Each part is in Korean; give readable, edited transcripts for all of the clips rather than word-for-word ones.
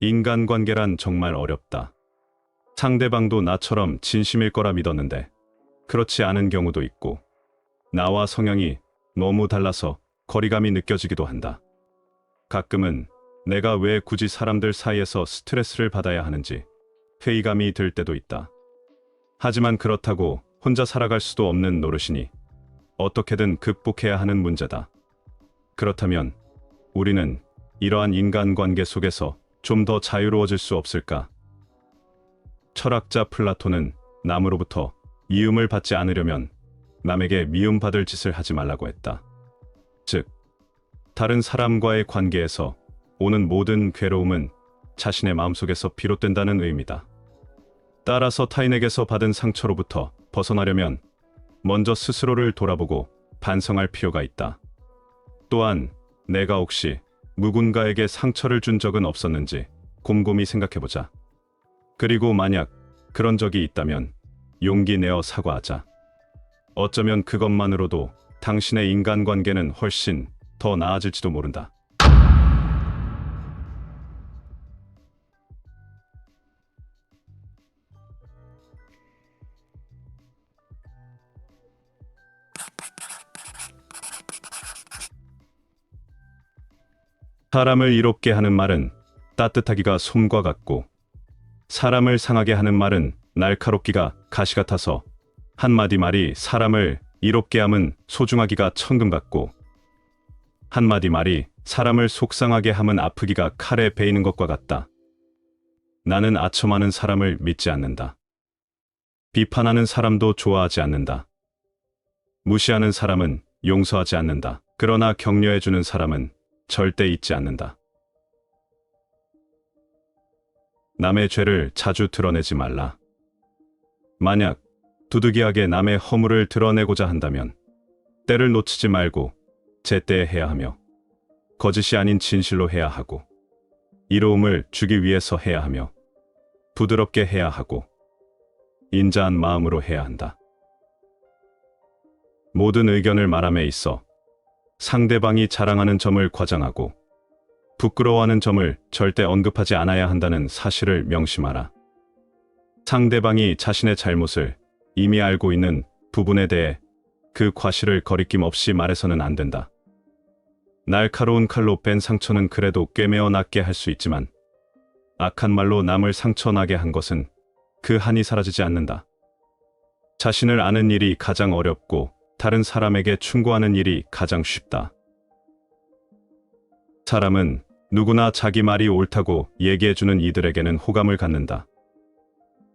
인간관계란 정말 어렵다. 상대방도 나처럼 진심일 거라 믿었는데 그렇지 않은 경우도 있고, 나와 성향이 너무 달라서 거리감이 느껴지기도 한다. 가끔은 내가 왜 굳이 사람들 사이에서 스트레스를 받아야 하는지 회의감이 들 때도 있다. 하지만 그렇다고 혼자 살아갈 수도 없는 노릇이니 어떻게든 극복해야 하는 문제다. 그렇다면 우리는 이러한 인간관계 속에서 좀 더 자유로워질 수 없을까? 철학자 플라톤은 남으로부터 미움을 받지 않으려면 남에게 미움받을 짓을 하지 말라고 했다. 즉, 다른 사람과의 관계에서 오는 모든 괴로움은 자신의 마음속에서 비롯된다는 의미다. 따라서 타인에게서 받은 상처로부터 벗어나려면 먼저 스스로를 돌아보고 반성할 필요가 있다. 또한 내가 혹시 누군가에게 상처를 준 적은 없었는지 곰곰이 생각해보자. 그리고 만약 그런 적이 있다면 용기 내어 사과하자. 어쩌면 그것만으로도 당신의 인간관계는 훨씬 더 나아질지도 모른다. 사람을 이롭게 하는 말은 따뜻하기가 솜과 같고, 사람을 상하게 하는 말은 날카롭기가 가시 같아서 한마디 말이 사람을 이롭게 함은 소중하기가 천금 같고, 한마디 말이 사람을 속상하게 함은 아프기가 칼에 베이는 것과 같다. 나는 아첨하는 사람을 믿지 않는다. 비판하는 사람도 좋아하지 않는다. 무시하는 사람은 용서하지 않는다. 그러나 격려해주는 사람은 절대 잊지 않는다. 남의 죄를 자주 드러내지 말라. 만약 두둑이하게 남의 허물을 드러내고자 한다면 때를 놓치지 말고 제때에 해야 하며, 거짓이 아닌 진실로 해야 하고, 이로움을 주기 위해서 해야 하며, 부드럽게 해야 하고, 인자한 마음으로 해야 한다. 모든 의견을 말함에 있어 상대방이 자랑하는 점을 과장하고 부끄러워하는 점을 절대 언급하지 않아야 한다는 사실을 명심하라. 상대방이 자신의 잘못을 이미 알고 있는 부분에 대해 그 과실을 거리낌 없이 말해서는 안 된다. 날카로운 칼로 뺀 상처는 그래도 꿰매어 낫게 할 수 있지만, 악한 말로 남을 상처나게 한 것은 그 한이 사라지지 않는다. 자신을 아는 일이 가장 어렵고 다른 사람에게 충고하는 일이 가장 쉽다. 사람은 누구나 자기 말이 옳다고 얘기해주는 이들에게는 호감을 갖는다.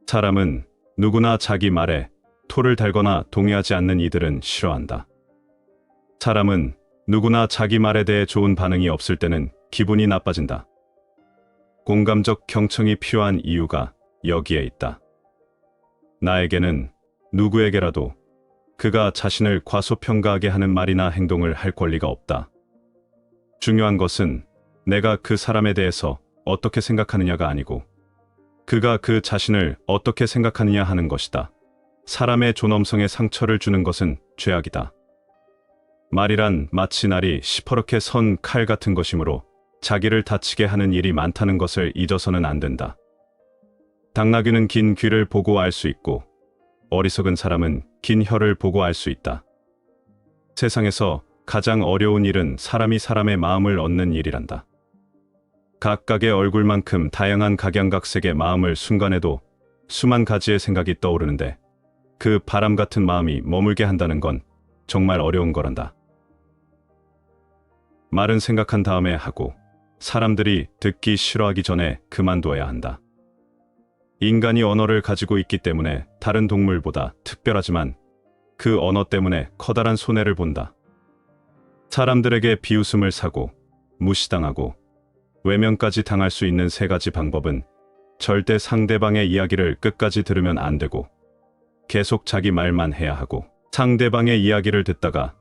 사람은 누구나 자기 말에 토를 달거나 동의하지 않는 이들은 싫어한다. 사람은 누구나 자기 말에 대해 좋은 반응이 없을 때는 기분이 나빠진다. 공감적 경청이 필요한 이유가 여기에 있다. 나에게는 누구에게라도 그가 자신을 과소평가하게 하는 말이나 행동을 할 권리가 없다. 중요한 것은 내가 그 사람에 대해서 어떻게 생각하느냐가 아니고 그가 그 자신을 어떻게 생각하느냐 하는 것이다. 사람의 존엄성에 상처를 주는 것은 죄악이다. 말이란 마치 날이 시퍼렇게 선 칼 같은 것이므로 자기를 다치게 하는 일이 많다는 것을 잊어서는 안 된다. 당나귀는 긴 귀를 보고 알 수 있고 어리석은 사람은 긴 혀를 보고 알 수 있다. 세상에서 가장 어려운 일은 사람이 사람의 마음을 얻는 일이란다. 각각의 얼굴만큼 다양한 각양각색의 마음을 순간에도 수만 가지의 생각이 떠오르는데 그 바람 같은 마음이 머물게 한다는 건 정말 어려운 거란다. 말은 생각한 다음에 하고 사람들이 듣기 싫어하기 전에 그만둬야 한다. 인간이 언어를 가지고 있기 때문에 다른 동물보다 특별하지만 그 언어 때문에 커다란 손해를 본다. 사람들에게 비웃음을 사고 무시당하고 외면까지 당할 수 있는 세 가지 방법은 절대 상대방의 이야기를 끝까지 들으면 안 되고 계속 자기 말만 해야 하고, 상대방의 이야기를 듣다가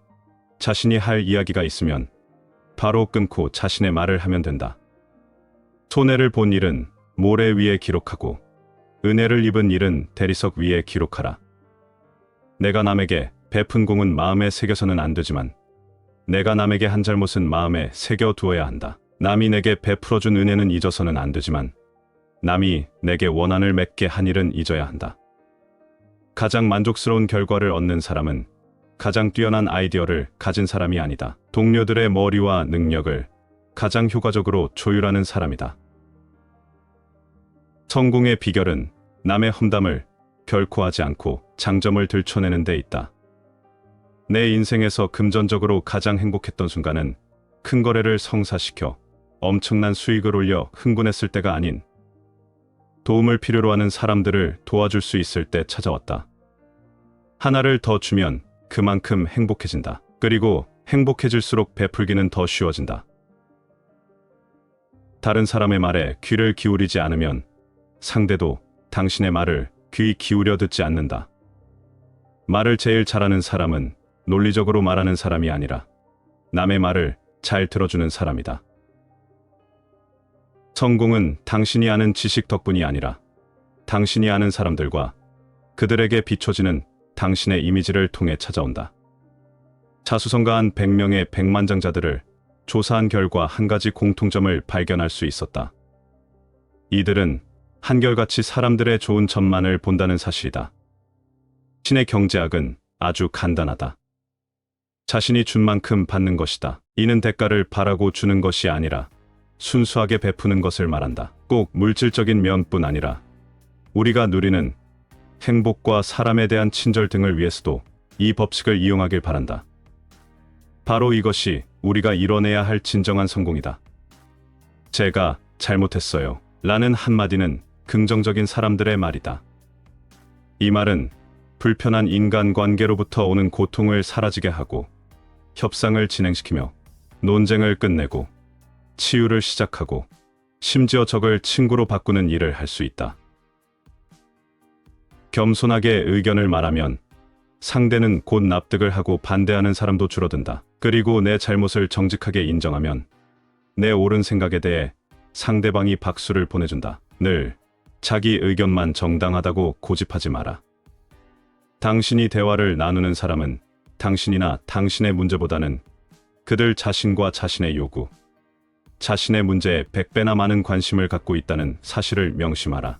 자신이 할 이야기가 있으면 바로 끊고 자신의 말을 하면 된다. 손해를 본 일은 모래 위에 기록하고 은혜를 입은 일은 대리석 위에 기록하라. 내가 남에게 베푼 공은 마음에 새겨서는 안 되지만 내가 남에게 한 잘못은 마음에 새겨두어야 한다. 남이 내게 베풀어준 은혜는 잊어서는 안 되지만 남이 내게 원한을 맺게 한 일은 잊어야 한다. 가장 만족스러운 결과를 얻는 사람은 가장 뛰어난 아이디어를 가진 사람이 아니다. 동료들의 머리와 능력을 가장 효과적으로 조율하는 사람이다. 성공의 비결은 남의 험담을 결코 하지 않고 장점을 들춰내는 데 있다. 내 인생에서 금전적으로 가장 행복했던 순간은 큰 거래를 성사시켜 엄청난 수익을 올려 흥분했을 때가 아닌 도움을 필요로 하는 사람들을 도와줄 수 있을 때 찾아왔다. 하나를 더 주면 그만큼 행복해진다. 그리고 행복해질수록 베풀기는 더 쉬워진다. 다른 사람의 말에 귀를 기울이지 않으면 상대도 당신의 말을 귀 기울여 듣지 않는다. 말을 제일 잘하는 사람은 논리적으로 말하는 사람이 아니라 남의 말을 잘 들어주는 사람이다. 성공은 당신이 아는 지식 덕분이 아니라 당신이 아는 사람들과 그들에게 비춰지는 당신의 이미지를 통해 찾아온다. 자수성가한 100명의 백만장자들을 조사한 결과 한 가지 공통점을 발견할 수 있었다. 이들은 한결같이 사람들의 좋은 점만을 본다는 사실이다. 신의 경제학은 아주 간단하다. 자신이 준 만큼 받는 것이다. 이는 대가를 바라고 주는 것이 아니라 순수하게 베푸는 것을 말한다. 꼭 물질적인 면뿐 아니라 우리가 누리는 행복과 사람에 대한 친절 등을 위해서도 이 법칙을 이용하길 바란다. 바로 이것이 우리가 이뤄내야 할 진정한 성공이다. 제가 잘못했어요. 라는 한마디는 긍정적인 사람들의 말이다. 이 말은 불편한 인간관계로부터 오는 고통을 사라지게 하고 협상을 진행시키며 논쟁을 끝내고 치유를 시작하고 심지어 적을 친구로 바꾸는 일을 할 수 있다. 겸손하게 의견을 말하면 상대는 곧 납득을 하고 반대하는 사람도 줄어든다. 그리고 내 잘못을 정직하게 인정하면 내 옳은 생각에 대해 상대방이 박수를 보내준다. 늘 자기 의견만 정당하다고 고집하지 마라. 당신이 대화를 나누는 사람은 당신이나 당신의 문제보다는 그들 자신과 자신의 요구, 자신의 문제에 100배나 많은 관심을 갖고 있다는 사실을 명심하라.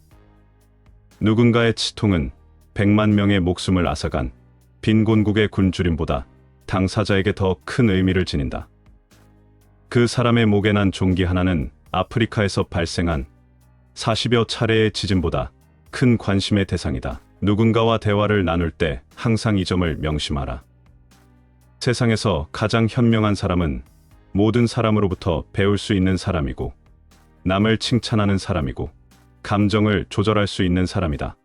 누군가의 치통은 100만 명의 목숨을 앗아간 빈곤국의 굶주림보다 당사자에게 더 큰 의미를 지닌다. 그 사람의 목에 난 종기 하나는 아프리카에서 발생한 40여 차례의 지진보다 큰 관심의 대상이다. 누군가와 대화를 나눌 때 항상 이 점을 명심하라. 세상에서 가장 현명한 사람은 모든 사람으로부터 배울 수 있는 사람이고 남을 칭찬하는 사람이고 감정을 조절할 수 있는 사람이다.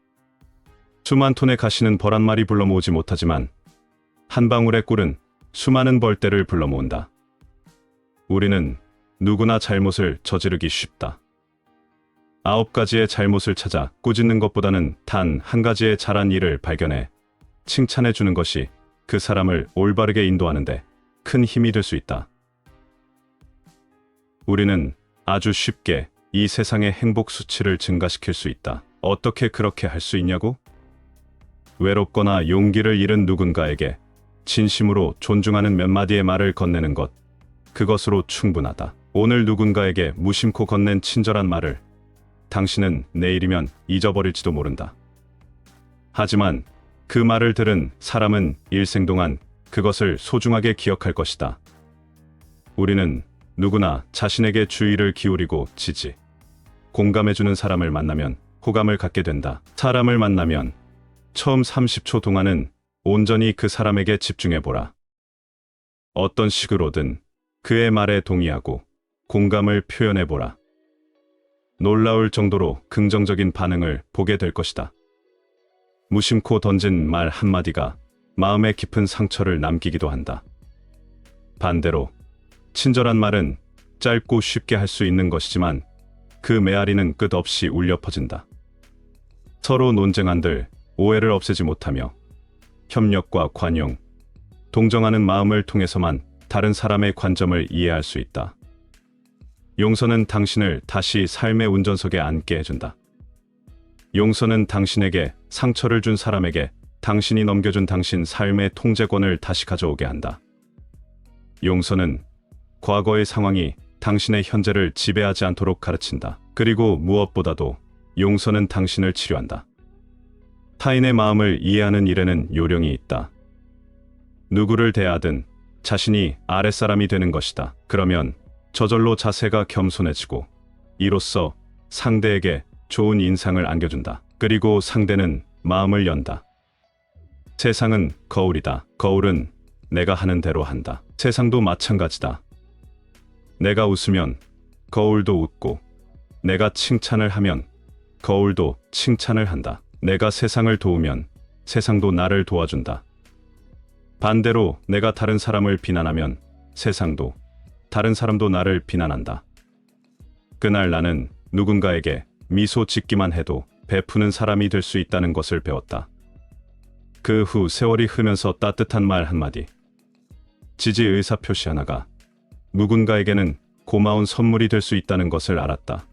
수만 톤의 가시는 벌 한 마리 불러 모으지 못하지만 한 방울의 꿀은 수많은 벌떼를 불러 모은다. 우리는 누구나 잘못을 저지르기 쉽다. 9가지의 잘못을 찾아 꾸짖는 것보다는 단 한 가지의 잘한 일을 발견해 칭찬해 주는 것이 그 사람을 올바르게 인도하는데 큰 힘이 될 수 있다. 우리는 아주 쉽게 이 세상의 행복 수치를 증가시킬 수 있다. 어떻게 그렇게 할 수 있냐고? 외롭거나 용기를 잃은 누군가에게 진심으로 존중하는 몇 마디의 말을 건네는 것, 그것으로 충분하다. 오늘 누군가에게 무심코 건넨 친절한 말을 당신은 내일이면 잊어버릴지도 모른다. 하지만 그 말을 들은 사람은 일생 동안 그것을 소중하게 기억할 것이다. 우리는 누구나 자신에게 주의를 기울이고 공감해주는 사람을 만나면 호감을 갖게 된다. 사람을 만나면 처음 30초 동안은 온전히 그 사람에게 집중해보라. 어떤 식으로든 그의 말에 동의하고 공감을 표현해보라. 놀라울 정도로 긍정적인 반응을 보게 될 것이다. 무심코 던진 말 한마디가 마음에 깊은 상처를 남기기도 한다. 반대로 친절한 말은 짧고 쉽게 할 수 있는 것이지만 그 메아리는 끝없이 울려 퍼진다. 서로 논쟁한들 오해를 없애지 못하며 협력과 관용, 동정하는 마음을 통해서만 다른 사람의 관점을 이해할 수 있다. 용서는 당신을 다시 삶의 운전석에 앉게 해준다. 용서는 당신에게 상처를 준 사람에게 당신이 넘겨준 당신 삶의 통제권을 다시 가져오게 한다. 용서는 과거의 상황이 당신의 현재를 지배하지 않도록 가르친다. 그리고 무엇보다도 용서는 당신을 치료한다. 타인의 마음을 이해하는 일에는 요령이 있다. 누구를 대하든 자신이 아랫사람이 되는 것이다. 그러면 저절로 자세가 겸손해지고 이로써 상대에게 좋은 인상을 안겨준다. 그리고 상대는 마음을 연다. 세상은 거울이다. 거울은 내가 하는 대로 한다. 세상도 마찬가지다. 내가 웃으면 거울도 웃고, 내가 칭찬을 하면 거울도 칭찬을 한다. 내가 세상을 도우면 세상도 나를 도와준다. 반대로 내가 다른 사람을 비난하면 세상도 다른 사람도 나를 비난한다. 그날 나는 누군가에게 미소 짓기만 해도 베푸는 사람이 될 수 있다는 것을 배웠다. 그 후 세월이 흐면서 따뜻한 말 한마디, 지지 의사표시 하나가 누군가에게는 고마운 선물이 될 수 있다는 것을 알았다.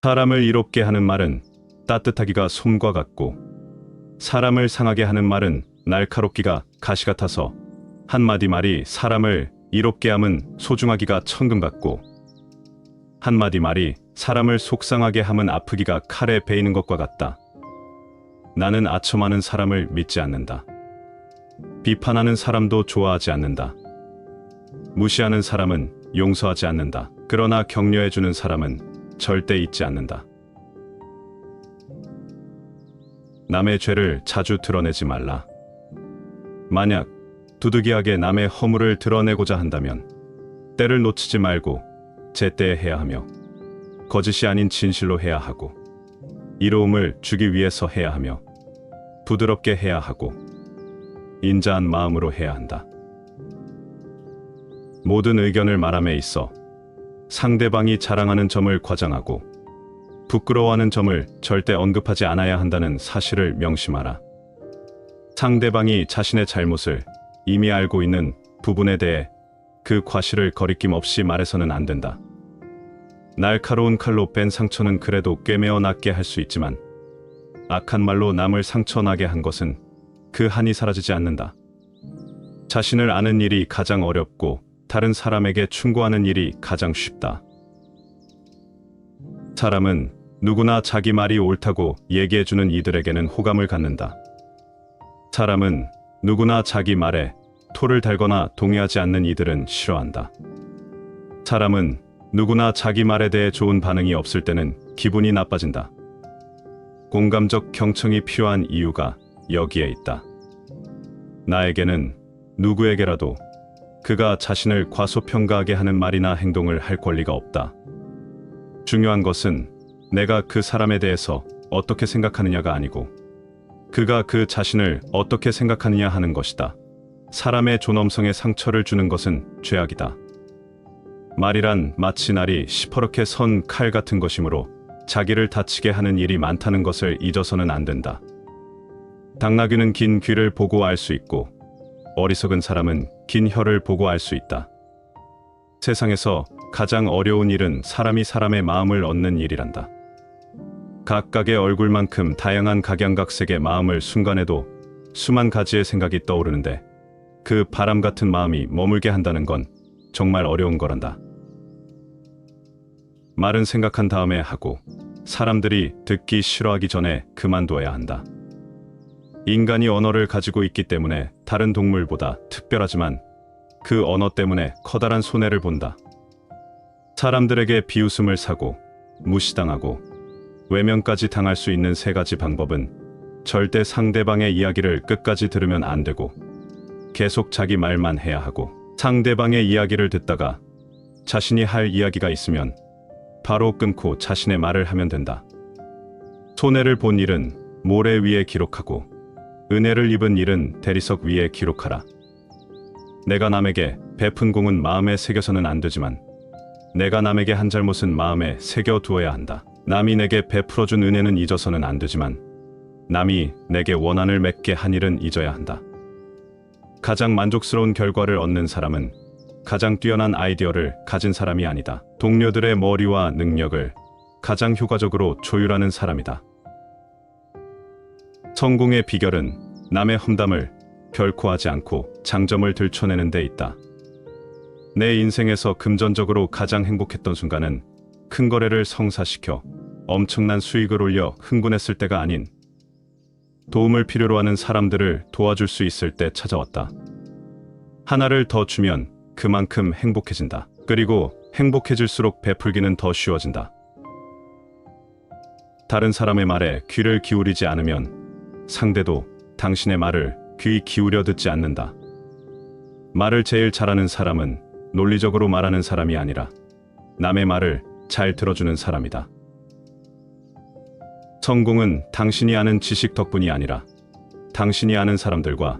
사람을 이롭게 하는 말은 따뜻하기가 솜과 같고, 사람을 상하게 하는 말은 날카롭기가 가시 같아서 한마디 말이 사람을 이롭게 함은 소중하기가 천금 같고, 한마디 말이 사람을 속상하게 함은 아프기가 칼에 베이는 것과 같다. 나는 아첨하는 사람을 믿지 않는다. 비판하는 사람도 좋아하지 않는다. 무시하는 사람은 용서하지 않는다. 그러나 격려해주는 사람은 절대 잊지 않는다. 남의 죄를 자주 드러내지 말라. 만약 두둑이하게 남의 허물을 드러내고자 한다면 때를 놓치지 말고 제때에 해야 하며, 거짓이 아닌 진실로 해야 하고, 이로움을 주기 위해서 해야 하며, 부드럽게 해야 하고, 인자한 마음으로 해야 한다. 모든 의견을 말함에 있어 상대방이 자랑하는 점을 과장하고 부끄러워하는 점을 절대 언급하지 않아야 한다는 사실을 명심하라. 상대방이 자신의 잘못을 이미 알고 있는 부분에 대해 그 과실을 거리낌 없이 말해서는 안 된다. 날카로운 칼로 뺀 상처는 그래도 꿰매어 낫게 할 수 있지만, 악한 말로 남을 상처나게 한 것은 그 한이 사라지지 않는다. 자신을 아는 일이 가장 어렵고 다른 사람에게 충고하는 일이 가장 쉽다. 사람은 누구나 자기 말이 옳다고 얘기해주는 이들에게는 호감을 갖는다. 사람은 누구나 자기 말에 토를 달거나 동의하지 않는 이들은 싫어한다. 사람은 누구나 자기 말에 대해 좋은 반응이 없을 때는 기분이 나빠진다. 공감적 경청이 필요한 이유가 여기에 있다. 나에게는 누구에게라도 그가 자신을 과소평가하게 하는 말이나 행동을 할 권리가 없다. 중요한 것은 내가 그 사람에 대해서 어떻게 생각하느냐가 아니고 그가 그 자신을 어떻게 생각하느냐 하는 것이다. 사람의 존엄성에 상처를 주는 것은 죄악이다. 말이란 마치 날이 시퍼렇게 선 칼 같은 것이므로 자기를 다치게 하는 일이 많다는 것을 잊어서는 안 된다. 당나귀는 긴 귀를 보고 알 수 있고 어리석은 사람은 긴 혀를 보고 알 수 있다. 세상에서 가장 어려운 일은 사람이 사람의 마음을 얻는 일이란다. 각각의 얼굴만큼 다양한 각양각색의 마음을 순간에도 수만 가지의 생각이 떠오르는데 그 바람 같은 마음이 머물게 한다는 건 정말 어려운 거란다. 말은 생각한 다음에 하고 사람들이 듣기 싫어하기 전에 그만둬야 한다. 인간이 언어를 가지고 있기 때문에 다른 동물보다 특별하지만 그 언어 때문에 커다란 손해를 본다. 사람들에게 비웃음을 사고 무시당하고 외면까지 당할 수 있는 세 가지 방법은 절대 상대방의 이야기를 끝까지 들으면 안 되고 계속 자기 말만 해야 하고 상대방의 이야기를 듣다가 자신이 할 이야기가 있으면 바로 끊고 자신의 말을 하면 된다. 손해를 본 일은 모래 위에 기록하고 은혜를 입은 일은 대리석 위에 기록하라. 내가 남에게 베푼 공은 마음에 새겨서는 안 되지만 내가 남에게 한 잘못은 마음에 새겨두어야 한다. 남이 내게 베풀어준 은혜는 잊어서는 안 되지만 남이 내게 원한을 맺게 한 일은 잊어야 한다. 가장 만족스러운 결과를 얻는 사람은 가장 뛰어난 아이디어를 가진 사람이 아니다. 동료들의 머리와 능력을 가장 효과적으로 조율하는 사람이다. 성공의 비결은 남의 험담을 결코 하지 않고 장점을 들춰내는 데 있다. 내 인생에서 금전적으로 가장 행복했던 순간은 큰 거래를 성사시켜 엄청난 수익을 올려 흥분했을 때가 아닌 도움을 필요로 하는 사람들을 도와줄 수 있을 때 찾아왔다. 하나를 더 주면 그만큼 행복해진다. 그리고 행복해질수록 베풀기는 더 쉬워진다. 다른 사람의 말에 귀를 기울이지 않으면 상대도 당신의 말을 귀 기울여 듣지 않는다. 말을 제일 잘하는 사람은 논리적으로 말하는 사람이 아니라 남의 말을 잘 들어주는 사람이다. 성공은 당신이 아는 지식 덕분이 아니라 당신이 아는 사람들과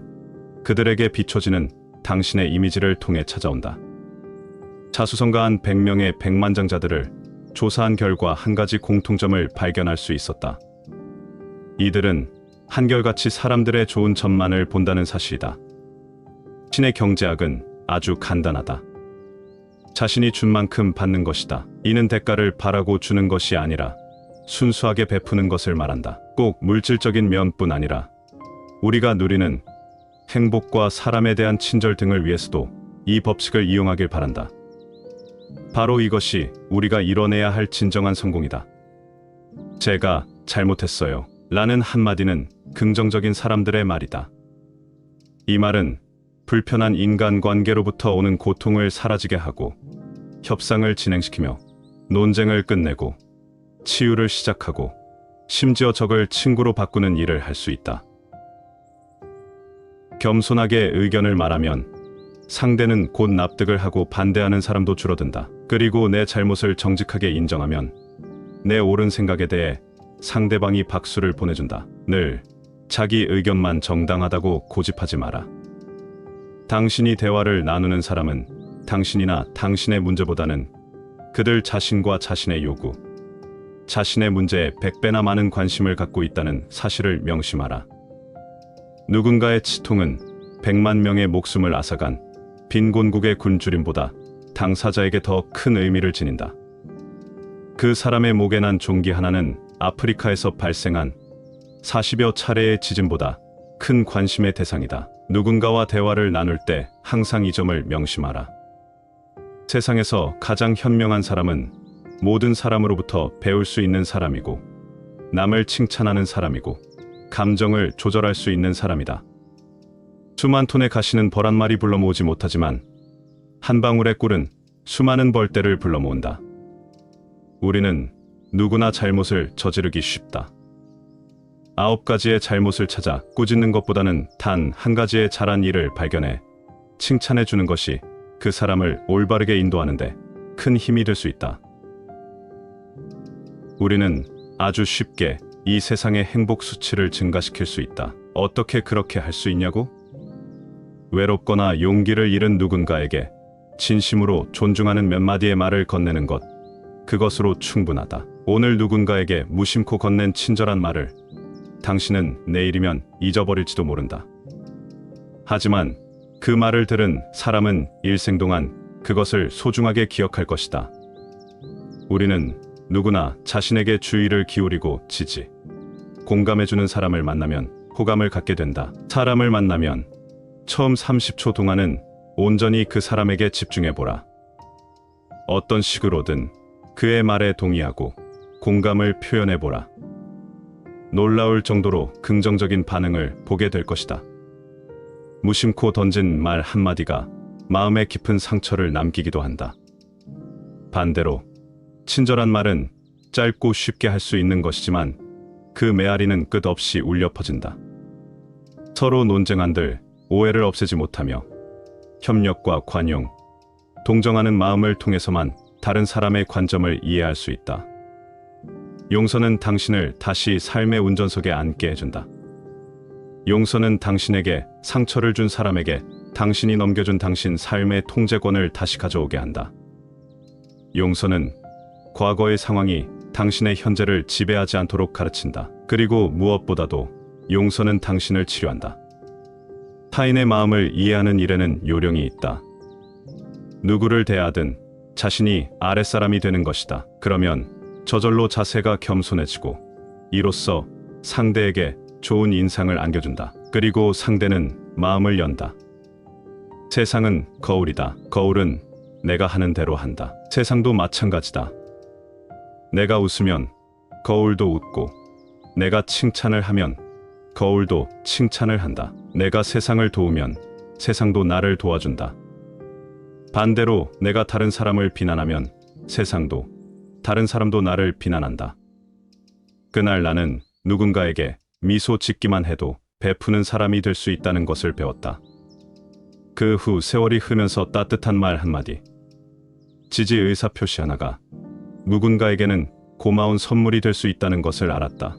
그들에게 비춰지는 당신의 이미지를 통해 찾아온다. 자수성가한 100명의 백만장자들을 조사한 결과 한 가지 공통점을 발견할 수 있었다. 이들은 한결같이 사람들의 좋은 점만을 본다는 사실이다. 신의 경제학은 아주 간단하다. 자신이 준 만큼 받는 것이다. 이는 대가를 바라고 주는 것이 아니라 순수하게 베푸는 것을 말한다. 꼭 물질적인 면뿐 아니라 우리가 누리는 행복과 사람에 대한 친절 등을 위해서도 이 법칙을 이용하길 바란다. 바로 이것이 우리가 이뤄내야 할 진정한 성공이다. 제가 잘못했어요. 라는 한마디는 긍정적인 사람들의 말이다. 이 말은 불편한 인간관계로부터 오는 고통을 사라지게 하고 협상을 진행시키며 논쟁을 끝내고 치유를 시작하고 심지어 적을 친구로 바꾸는 일을 할 수 있다. 겸손하게 의견을 말하면 상대는 곧 납득을 하고 반대하는 사람도 줄어든다. 그리고 내 잘못을 정직하게 인정하면 내 옳은 생각에 대해 상대방이 박수를 보내준다. 늘 자기 의견만 정당하다고 고집하지 마라. 당신이 대화를 나누는 사람은 당신이나 당신의 문제보다는 그들 자신과 자신의 요구, 자신의 문제에 100배나 많은 관심을 갖고 있다는 사실을 명심하라. 누군가의 치통은 100만 명의 목숨을 앗아간 빈곤국의 굶주림보다 당사자에게 더 큰 의미를 지닌다. 그 사람의 목에 난 종기 하나는 아프리카에서 발생한 40여 차례의 지진보다 큰 관심의 대상이다. 누군가와 대화를 나눌 때 항상 이 점을 명심하라. 세상에서 가장 현명한 사람은 모든 사람으로부터 배울 수 있는 사람이고 남을 칭찬하는 사람이고 감정을 조절할 수 있는 사람이다. 수만 톤의 가시는 벌 한 마리 불러 모으지 못하지만 한 방울의 꿀은 수많은 벌떼를 불러 모은다. 우리는 누구나 잘못을 저지르기 쉽다. 9가지의 잘못을 찾아 꾸짖는 것보다는 단 한 가지의 잘한 일을 발견해 칭찬해 주는 것이 그 사람을 올바르게 인도하는데 큰 힘이 될 수 있다. 우리는 아주 쉽게 이 세상의 행복 수치를 증가시킬 수 있다. 어떻게 그렇게 할 수 있냐고? 외롭거나 용기를 잃은 누군가에게 진심으로 존중하는 몇 마디의 말을 건네는 것, 그것으로 충분하다. 오늘 누군가에게 무심코 건넨 친절한 말을 당신은 내일이면 잊어버릴지도 모른다. 하지만 그 말을 들은 사람은 일생 동안 그것을 소중하게 기억할 것이다. 우리는 누구나 자신에게 주의를 기울이고 지지, 공감해주는 사람을 만나면 호감을 갖게 된다. 사람을 만나면 처음 30초 동안은 온전히 그 사람에게 집중해보라. 어떤 식으로든 그의 말에 동의하고 공감을 표현해보라. 놀라울 정도로 긍정적인 반응을 보게 될 것이다. 무심코 던진 말 한마디가 마음에 깊은 상처를 남기기도 한다. 반대로 친절한 말은 짧고 쉽게 할 수 있는 것이지만 그 메아리는 끝없이 울려 퍼진다. 서로 논쟁한들 오해를 없애지 못하며 협력과 관용, 동정하는 마음을 통해서만 다른 사람의 관점을 이해할 수 있다. 용서는 당신을 다시 삶의 운전석에 앉게 해준다. 용서는 당신에게 상처를 준 사람에게 당신이 넘겨준 당신 삶의 통제권을 다시 가져오게 한다. 용서는 과거의 상황이 당신의 현재를 지배하지 않도록 가르친다. 그리고 무엇보다도 용서는 당신을 치료한다. 타인의 마음을 이해하는 일에는 요령이 있다. 누구를 대하든 자신이 아랫사람이 되는 것이다. 그러면 저절로 자세가 겸손해지고 이로써 상대에게 좋은 인상을 안겨준다. 그리고 상대는 마음을 연다. 세상은 거울이다. 거울은 내가 하는 대로 한다. 세상도 마찬가지다. 내가 웃으면 거울도 웃고, 내가 칭찬을 하면 거울도 칭찬을 한다. 내가 세상을 도우면 세상도 나를 도와준다. 반대로 내가 다른 사람을 비난하면 세상도, 다른 사람도 나를 비난한다. 그날 나는 누군가에게 미소 짓기만 해도 베푸는 사람이 될 수 있다는 것을 배웠다. 그 후 세월이 흐르면서 따뜻한 말 한마디, 지지 의사표시 하나가 누군가에게는 고마운 선물이 될 수 있다는 것을 알았다.